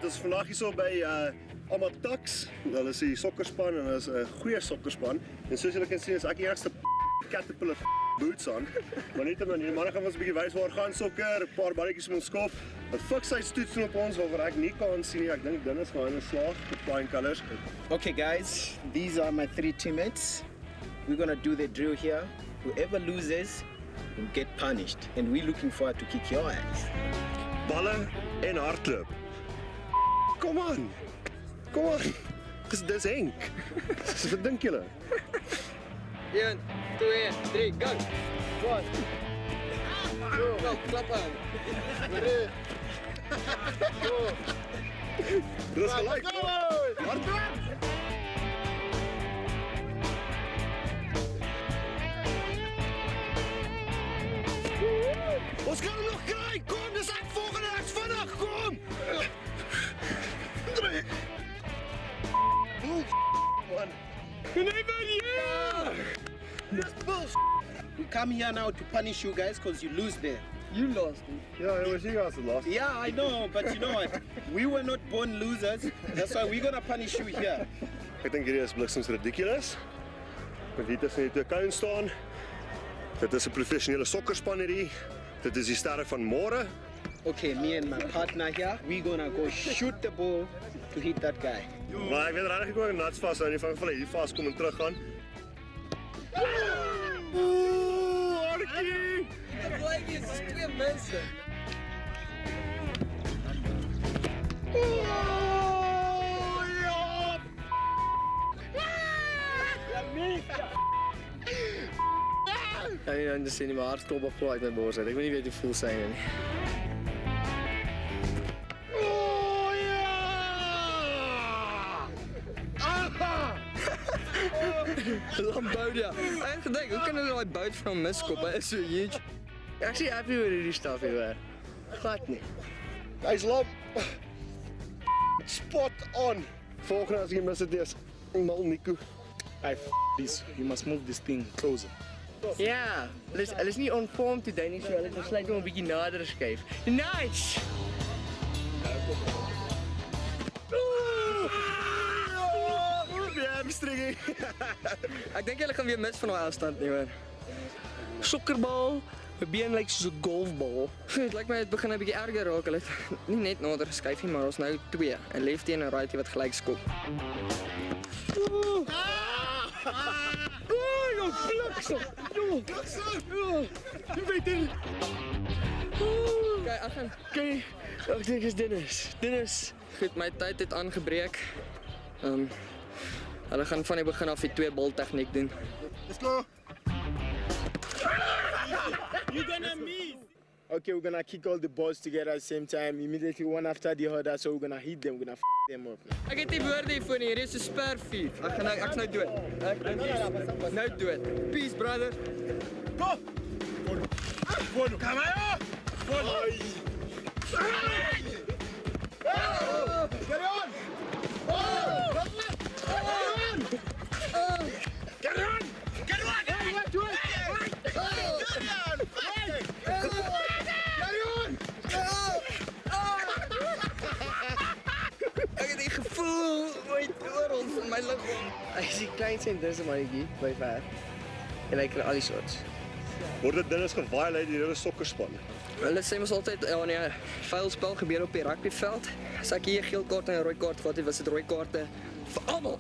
ons vandag hier so by Amatax. Hulle is die sokkerspan en hulle is 'n goeie sokkerspan. En soos julle kan sien is ek die enigste caterpillar boots aan. Maar net om die manne gaan ons 'n bietjie wys waar gaan sokker, 'n paar balletjies om ons kop. 'n Fiksheistoets op ons waarvoor ek nie kan sien nie. Ek dink Dennis gaan in 'n slag met flying colors. Okay guys, these are my 3 teammates. We're gonna do the drill here. Whoever loses will get punished. And we're looking forward to kick your ass. Balle en hardloop. Kom aan. Kom aan. Dis Henk. Wat dink julle? 1, 2, 3, go! 1, 2, klap aan. 3, 2, Dis gelyk. Hardloop. Ons kan hom nog kry. Kom, dis ek volgende ek's vinnig. Kom. 3. Man. We come here now to punish you guys because you lose there. You lost. Ja, it was you guys that lost. Yeah, I know, but you know what? We were not born losers. That's why we're gonna punish you here. Ek dink hierdie is bliksems ridiculous. Want hier tussen die twee kouens staan. Dit is 'n professionele sokkerspan hierdie. Dit is die sterre van môre. Okay, me and my partner here, we're gonna go shoot the ball to hit that guy. Maar ek weet regtig ek wou nuts vashou in van hier vas kom en terug gaan. Ooh, Arkie! Dit blyk is 2 mense. Ja, dan sien jy maar hartklop op uit my bors uit. Ek weet nie weet hoe voel sy nie. Lamboudia. Ek het gedink, hoe kan hulle daai bout van miskop? Hy is so huge. Ek sien happy met hierdie stuff hier. Glad nie. Hy's lam. Spot on. Volgende as jy mis dit is mal Nico. This, you must move this thing closer. Ja, hulle is nie on form today nie, so hulle het besluit om 'n bietjie nader te skuif. Nice. Hamstring. Ek dink hulle gaan weer mis van daai afstand nie, man. Sokkerbal, my been lyk soos 'n golfbal. Dit lyk my dit begin 'n bietjie erger raak. Hulle het nie net nader geskuif nie, maar ons nou 2, 'n lefty en 'n righty wat gelyk skop. Kyk, ek gaan Okay, ek dink is Dennis. goed, my tyd het aangebreek. Hulle gaan van die begin af die 2 bal tegniek doen. Let's go. Okay, we're gonna kick all the balls together at the same time, immediately one after the other, so we're gonna hit them, we're gonna them up. Ek het nie woorde hiervoor nie, hier is 'n spervuur. Ek's nou dood. Ek nou dood. Peace, brother. Ek het die gevoel oral in my liggaam. Hy is die kleinste en dis 'n mannetjie by ver. En hy kry al die shots. Word dit Dennis geviolate die hele sokkerspan? Hulle sê mos altyd ja nee, vuil spel gebeur op die rugbyveld. As ek hier 'n geel kaart en 'n rooi kaart gehad het, was dit rooi kaarte vir almal.